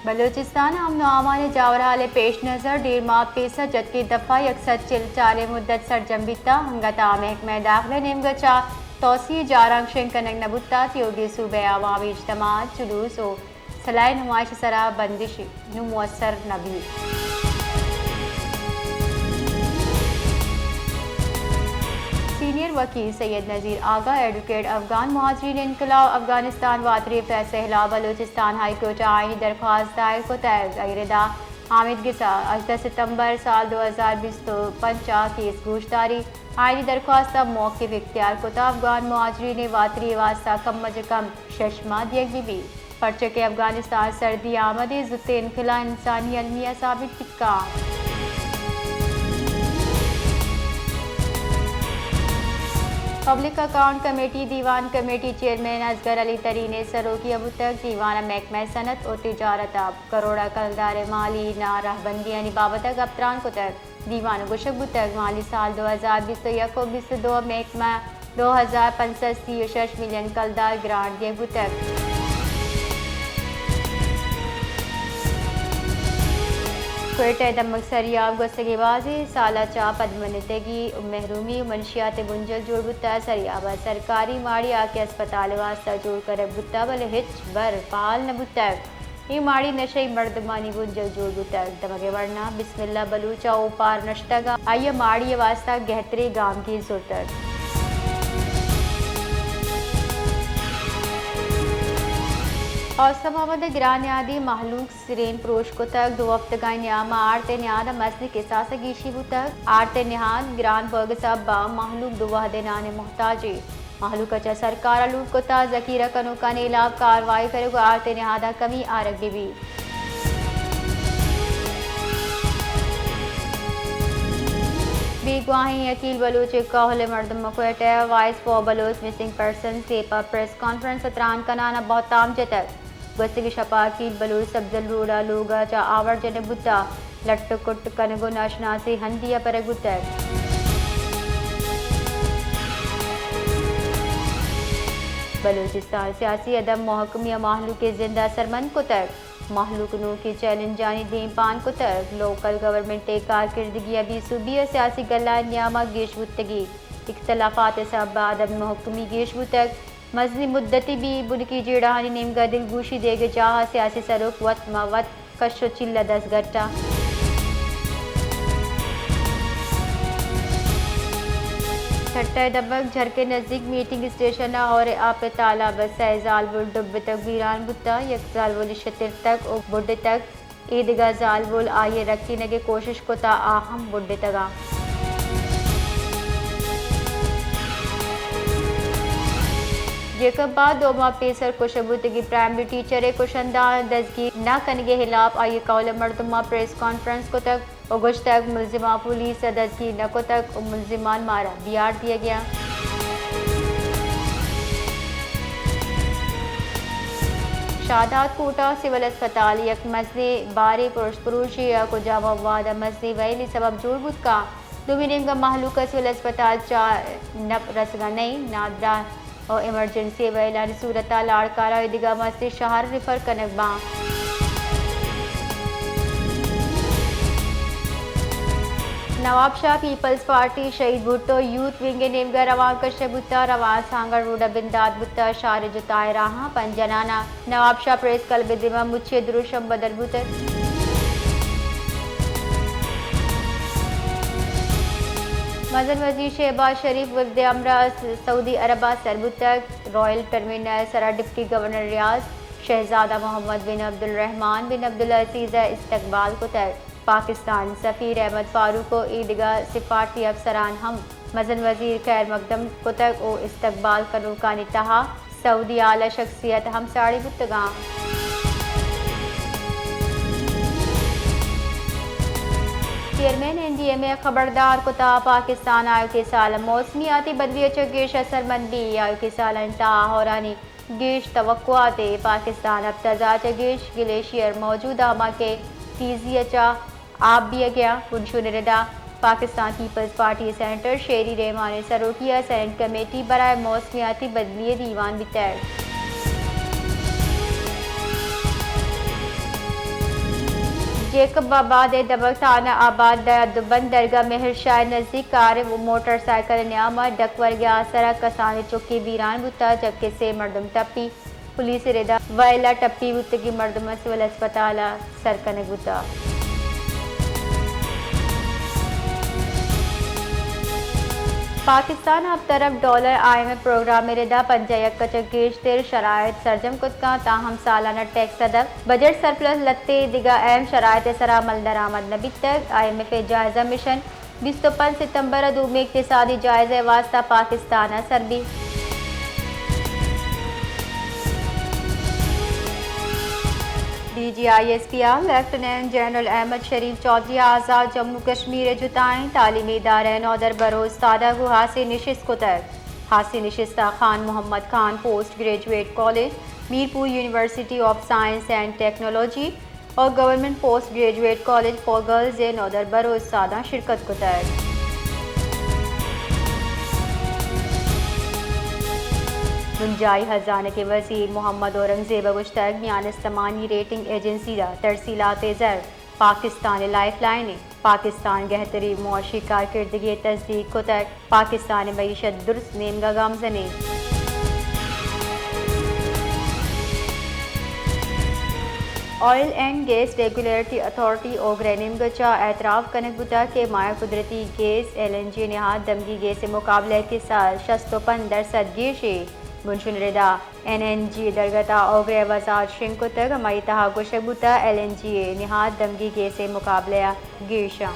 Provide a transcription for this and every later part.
बलूचिस्तान अमन अमान जावराले पेश नज़र डेढ़ माह पेशा जदकि दफ़ा यकसर चिल चारे मुद्दत सरजम्बिता हंगता महकमा दाखिला नेमगचा तोसी जारंग शेंकनक नबुत्ता योगी सूबे अवामी इज्तमात जुलूस और सलाह नुमाइश सरा बंदिश मुअस्सर नबी। सीनियर वकील सैयद नज़ीर आगा एडवोकेट अफगान महाजरीन इनकलाब अफगानिस्तान वातरी फैसला बलूचिस्तान हाई कोर्ट आईनी दरख्वास्त दायर को तयदा हामिद गिसा 18 सितंबर साल 2020 तो पंचा केस गोश्तारी आईनी दरख्वास्त मौक़िफ़ इख्तियार को अफगान महाजरीन वातरी वास्ता कम अज कम 6 माह दियगी भी पर्चे के अफगानिस्तान सर्दी आमद जुत्ते इनखला इंसानी अलमिया साबित टिक्का। पब्लिक अकाउंट कमेटी दीवान कमेटी चेयरमैन असगर अली तरीन सरोकी अबू तक दीवाना महकमा सनत और तिजारत अब करोड़ा कलदार माली ना राहबंदी यानी बाबतक अबतरान को तक दीवान गुशबू तक माली साल 2020 तो यको 22 महकमा 2065 मिलियन कलदार ग्रांट दिए तक। क्वेटा दमक सरियाब गसगेबाजी साला चा पदमनतगी महरूमी मनशियात बुंजल जोड़ बुत्ता सरियाबा सरकारी माड़ी आके अस्पताल वास्ता जोड़ कर बुत्ता बल हिच बर पाल न बुत्ता ये माड़ी नशई मर्दमानी बुंजल जोड़ बुत्ता दमगे वरना बिस्मिल्लाह बलूचा ओ पार नश्तगा आइए माड़ी वास्ता गहतरे गांव की जोतर। और समावद गिरानियादी महलूक सिरेन प्रोश को तक 2 हफ्ते न्यामा आरते न्याद मसली के साथ गीशीबू तक आरते निहाद गिरान बर्ग सबा महलूक 2 वहदे नाने मोहताजी महलूक अच्छा सरकार अलूट को ता जकीरा कनो का नीलाब कार्रवाई करेगा आरते निहादा कमी आरग भी। बेगवाही अकील बलूच काहल मर्दम कोटे voice for Baloch missing person सेपा प्रेस कॉन्फ्रेंस सत्रान का नाना बहुत ताम जतक गस्ती शपा अकील बलूच सब्जल रोड़ा लोगा चा आवर जने बुत्ता लट्ट कुट कनगो नाशनासी हंदिया पर गुतक। बलूचिस्तान सियासी अदम महकमिया माहलू के जिंदा सरमंद को तक महलूक नू की चैलेंज जानी दें पान को तक लोकल गवर्नमेंट कारकर्दगी अभी सूबी सियासी गला न्यामा गेशबुतगी इख्तलाफात सब अदम महकमी गेशबू तक मजली मुद्दती भी बुनकी जेड़ाहानी नेमगा दिलगोशी देगे चाह सियासी सरुक वत मवत कशो चिल्ला 10 घट्टा। छट्टा दबक झर के नज़दीक मीटिंग स्टेशन और आप तालाब सैजालवुल डुब तक वीरान बुत्ता यकजालवुल शतिर तक और बुढ़े तक ईदगा जालवुल आइए रखी नगे कोशिश को ता आहम बुढ़े तगा। जेकब बाद 2 माह पेसर को शबूतगी प्राइमरी टीचर कुशंदा दजगी न कनगे हिलाफ आइए कौल मर्दमा प्रेस कॉन्फ्रेंस को तक अगुश तक मुलजिमा पुलिस दजगी न को तक मुलजिमान मारा बियार दिया गया। शादात कोटा सिविल अस्पताल यक मसले बारे पुरुषी को जामा वादा मसले वैली सबब जोड़बुत का दुमिनिम का महलूका सिविल अस्पताल चा नप रसगा नहीं नादरा और इमरजेंसी वैलानी सूरत लाड़कारा इदिगा मस्ती शहर refer कनकबा। Nawab Shah peoples party शहीद भुट्टो यूथ विंग नेमगा रवान कश्य बुत्ता रवान सांगर रूडा बिंदाद बुत्ता शार जुताए रहा पंजनाना नवाब शाह प्रेस कल बिदिमा मुच्छे दुरुशम बदल बुतर। मजन वजीर शहबाज शरीफ वफ़द अमरा सऊदी अरबा सरबुत तक रॉयल टर्मिनल सरा डिप्टी गवर्नर रियाज शहजादा मोहम्मद बिन अब्दुल रहमान बिन अब्दुल अजीज़ इस्तकबाल को तक पाकिस्तान सफ़ीर अहमद फारूक को ईदगा सिफारती अफसरान हम मजन वजीर खैर मकदम को तक ओ इस्तकबाल कनू का नितहा सऊदी आला शख्सियत हम साड़ी बुतगा। चेयरमैन NDMA खबरदार कुता पाकिस्तान आयो के साल मौसमियाती बदली गेश असरमंदी आयो के साल इंतहा होरानी गेश तवक्कुआते पाकिस्तान अब तजाच गेश ग्लेशियर मौजूदा हमा के तीजी अचा आप भी गया पुंशु निरदा पाकिस्तान पीपल्स पार्टी सेनेटर शेरी रहमान सरोकिया सेनेट कमेटी बराए मौसमियाती बदली दीवान भी तय। जेकबाबाद दबक थाना आबाद दुबन दरगाह मेहर शाह नजदीक कार वो मोटरसाइकिल न्यामा डकवर गया सरा कसाने चुकी वीरान बुता जबकि से मर्दम टप्पी पुलिस रेदा वैला टप्पी बुत की मर्दम सिविल अस्पताल सरकन बुता पाकिस्तान अब तरफ डॉलर IMF प्रोग्राम में रेदा पंजायत कचगेश तेर शरायत सरजम कुत्का ताहम सालाना टैक्स अदब बजट सरप्लस लत्ते दिगा अहम शरायत सरा मल दरामद नबी तक IMF जायजा मिशन 25 सितंबर अदूम में इक्तिसादी जायजा वास्ता पाकिस्तान सरबी DGISPR lieutenant general Ahmed Sharif Chaudhry Azad Jammu Kashmir जुताएं तालीमी इदारे नौदर बरोज सादा को हासिल नशिस्त को तक हासिल नशिस्ता Khan Mohammad Khan post graduate college Mirpur university of science and technology और government post graduate college for girls नौदर बरोज सादा शिरकत को तक गुंजाई हजाने के वज़ीर मोहम्मद औरंगजेब गुश्तक मियान इस्लामानी रेटिंग एजेंसी तरसीलात ज़र पाकिस्तान लाइफ लाइन पाकिस्तान गहतरी मुआशी कारकर्दगी तस्दीक को तक पाकिस्तान मईशत दुरुस्त नेमगा गामजने oil and gas regulatory authority ओग्रेनिम गचा एतराफ़ कनक बुता के माया कुदरती गैस LNG नहाद दमगी गैस से मुकाबले के साथ 65% गिरशे मुंशन रेदा NNG दरगता ओग्रे वजात शिंको तक हमारी तहा गुशबुता LNG निहाद दमगी गे से मुकाबले गिरशा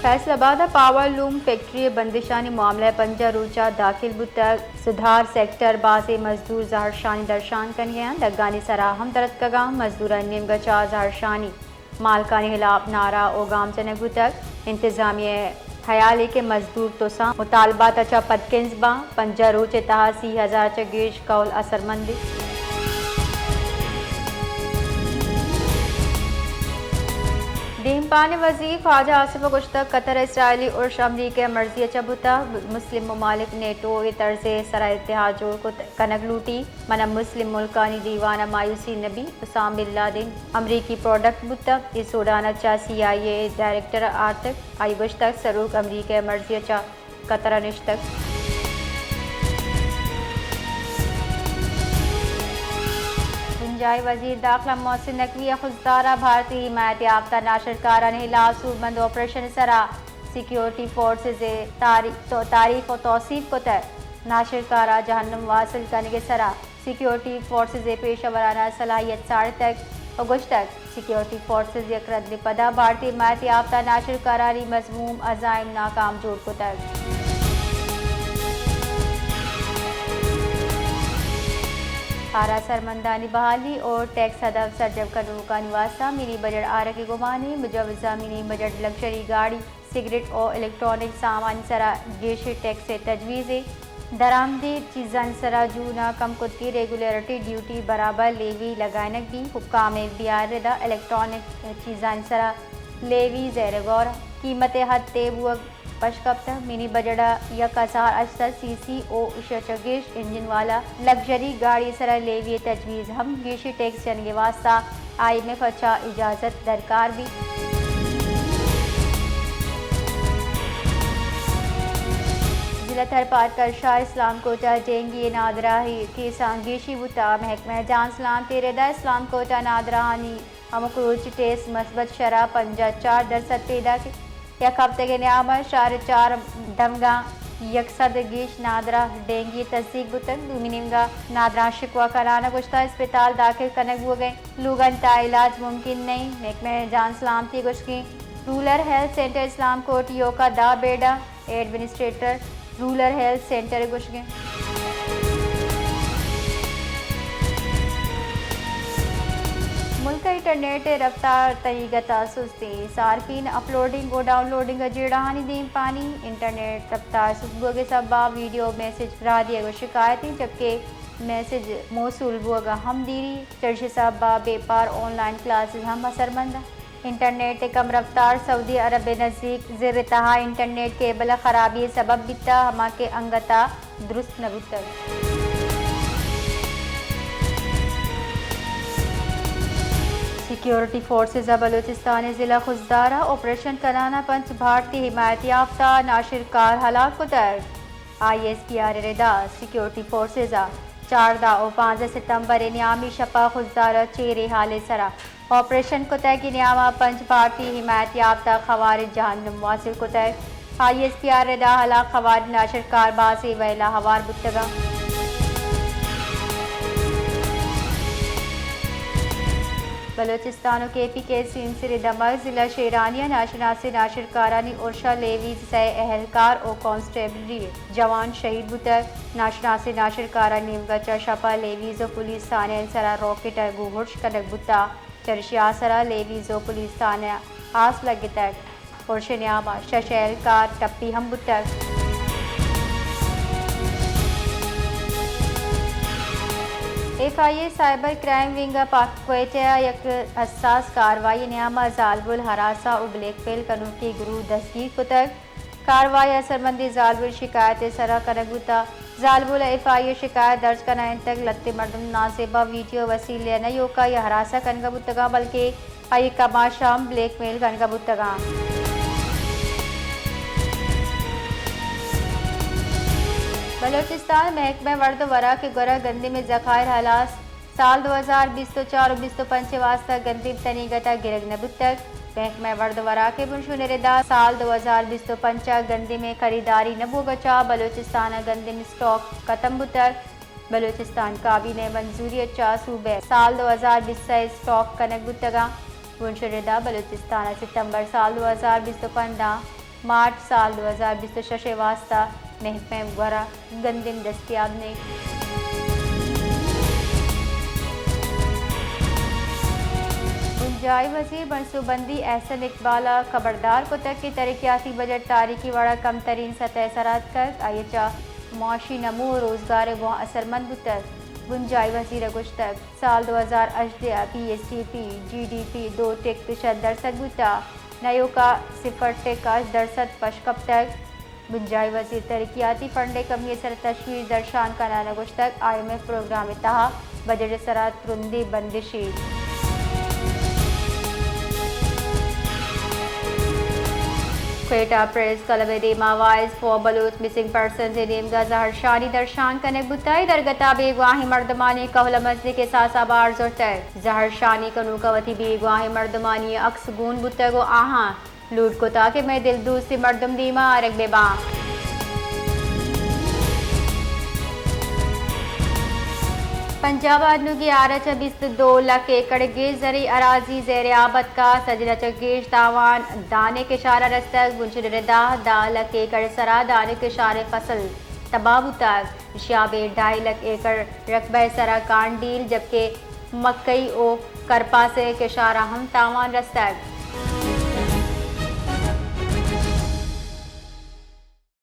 फैसलाबाद पावर लूम फैक्ट्री बंदिशानी मामले पंजा रूचा दाखिल बुता सुधार सेक्टर बासे मजदूर जहरशानी दर्शान कनिया दगानी सरा हम दरद का गाँव मजदूर निम गचा जहरशानी मालकानी खिलाफ नारा ओ गाम चनक बुतक इंतजामिया हयाली के मजदूर तो सा मुतालबात अच्छा पदकिंसबा पंजा रोच तहा 30,000 चगेश कौल असरमंदी दीमपान वज़ीर ख्वाजा आसिफ गुश्तक कतर इसराइली उर्श अमरीका मर्जी चबुता मुस्लिम ममालिक नेटो तर्ज सरा इत्तेहाद जोड़ को कनक लूटी मना मुस्लिम मुल्कानी दीवाना मायूसी नबी उसाम बिन लादेन अमरीकी प्रोडक्ट बुता इस सूडान अच्छा CIA डायरेक्टर आर्थिक आई गुश्तक सरूक अमरीका मर्जी अच्छा कतर निश्तक वज़ीर दाखिला मोहसिन नकवी खुददारा भारतीय हिमायत याफ्ता नाशरकारा ने लासूबंद ऑपरेशन सरा सिक्योरिटी फोर्सेज तारीफ और तौसीफ को तय नाशरकारा जहन्नुम वासिल करने के सरा सिक्योरिटी फोर्सेज पेशेवराना सलाहियत साढ़े तक और गुश तक सिक्योरिटी फोर्सेज यकरद पदा भारतीय हिमायत याफ्ता नाशरकारारी मजमूम अजाइम नाकाम जोड़ को तक आरा सरमंदानी बहाली और टैक्स हदफ सरजब कदरों का निवासा मिनी बजट आरा की गुमानी मुजवजा मिनी बजट लग्जरी गाड़ी सिगरेट और इलेक्ट्रॉनिक सामान सरा गेशी टैक्स से तजवीज़े दरामदी चीज़ान सरा जूना कम कुत्ती रेगुलरिटी ड्यूटी बराबर लेवी लगानक भी हुक्काम बिहार रदा इलेक्ट्रॉनिक चीज़ान सरा लेवी ज़ैर गौर कीमत हद तेब पशकप्त मिनी बजड़ा 1080 CC ओ शचगेश इंजन वाला लग्जरी गाड़ी सरा लेवी तजवीज़ हम गेशी टैक्स जन के वास्ता IMF अच्छा इजाज़त दरकार भी जिला थरपार करशार इस्लाम कोटा जेंगी नादरा के सांगेशी बुता महकमा जान इस्लाम तेरेदा इस्लाम कोटा नादरानी हमक्रोच टेस्ट मस्बत शरा 54% पैदा के एक हफ्ते के न्याम 4.5 दमगा यकसद गेश नादरा डेंगी तस्दीक बुतन दूमिनिंगा नादरा शिकवा कराना गुश्ता अस्पताल दाखिल कनक हो गए लुगन ता इलाज मुमकिन नहीं महकमे जान सलामती गुश की रूरल हेल्थ सेंटर इस्लाम कोट योका दा बेडा एडमिनिस्ट्रेटर रूरल हेल्थ सेंटर गुश गए मुल्क इंटरनेट रफ्तार तरीगता सुस्ती सार्फिन अपलोडिंग और डाउनलोडिंग जेड़ानी दीम पानी इंटरनेट रफ्तार सुबह के सबा वीडियो मैसेज रादिया को शिकायती जबकि मैसेज मौसूल बुआ हम दीरी चर्च सबा बेपार ऑनलाइन क्लासेस हम असरमंद इंटरनेट कम रफ्तार सऊदी अरब नज़दीक ज़ेर तहा इंटरनेट केबल ख़राबी सबब बिता हमा के अंगता दुरुस्त न बिता सिक्योरिटी फोर्सेज बलूचिस्तान ज़िला खुजदारा ऑपरेशन कनाना पंच भारतीय हिमायत याफ्ता नाशिरकार हलाक को तर्क ISPR रिदा सिक्योरिटी फोर्सेज 14 और 5 सितंबर न्यामी शपा खुजदारा चेरे हाले सरा ऑपरेशन को तय की न्यामा पंच भारतीय हिमायत याफ्ता खवारिज जहन्नुम वासिल को तय ISPR रिदा हलाक खवारिज नाशिरकार बासी वैला हवार बुतगा बलोचिस्तान KP के सिंसरे दमक ज़िला शेरानिया नाशनासी नाशिरकारानी उर्शा लेवी से एहलकार और कांस्टेबलरी जवान शहीद बुतर नाशनासी नाशिरकारा नीमगचा शपा लेवीज़ो पुलिस थाने सरा रॉकेट गुहुर्श कनक बुता चरशिया सरा लेवीज़ो पुलिस थाने आस लगे तक उर्शन्यामा शशेलकार टप्पी हम बुतर FIA साइबर क्राइम विंग पाकवेटा एक हसास कार्रवाई न्यामा जालबुल हरासा और ब्लैकमेल कनू की गुरु दस्तगीर को तक कार्रवाई असरमंदी जालबुल शिकायत सरा कनगुता जालबुल FIA शिकायत दर्ज करने तक लत्ते मर्दम नासेबा वीडियो वसीले न योका या हरासा कनगबुतगा बल्कि आई कमाशाम ब्लैकमेल कनगबुतगा बलोचिस्तान महकमा वर्द वरा के गोरा गंदी में जखायर हालात साल 2024 और 2025 वास्ता गंदी तनीगता गिरग नबुत तक महकमा वर्द वरा के बुनशुनरेदा साल 2025 गंदी में खरीदारी नबू गचा बलोचिस्तान गंदी में स्टॉक खत्म बुतक बलोचिस्तान काबीने मंजूरी अच्छा सूबे साल 2020 से स्टॉक कनक बुतगा बुनशुनरेदा बलोचिस्तान सितंबर साल 2025 मार्च साल 2026 वास्ता महकमा वरा गंदिम दस्तियाब ने गुंजाई वजीर मनसूबबंदी एहसन इकबाला खबरदार को तक की तरक्याती बजट तारीखी वाड़ा कम तरीन सतह सरात कर आयचा मुआशी नमू और रोजगार वो असरमंद तक गुंजाई वजीर गुश्तक साल 2018 PSTP GDP 2% बुता नयो का 0% पशकब तक गुंजाई वजीर तरक्याती फंडे कमी सर तशवीर दर्शान का नाना गुश्तक IMF प्रोग्राम तहा बजट सरात रुंदी बंदिशी क्वेटा प्रेस क्लब देमा voice for Baloch missing person से नेमगा जहर शानी दर्शान कनक बुताई दरगता बेगवाही मर्दमानी कहला मजदी के सासा बार जोरतर जहर शानी कनू कवती बेगवाही मर्दमानी अक्स गुन बुतगो आहा लूट को ताकि मैं दिल दूसरी मर्दम दीमा आरक बेबा पंजाब आदनू की आरच 22 लाख एकड़ गेज जरी अराजी जेर आबद का सजरा चगेश दावान दाने के शारा रस्तक बुनशुरदा 10 लाख एकड़ सरा दाने के शारे फसल तबाह तक शाबे 2.5 लाख एकड़ रकबे सरा कांडील जबकि मकई ओ करपा से के शारा हम तावान रस्तक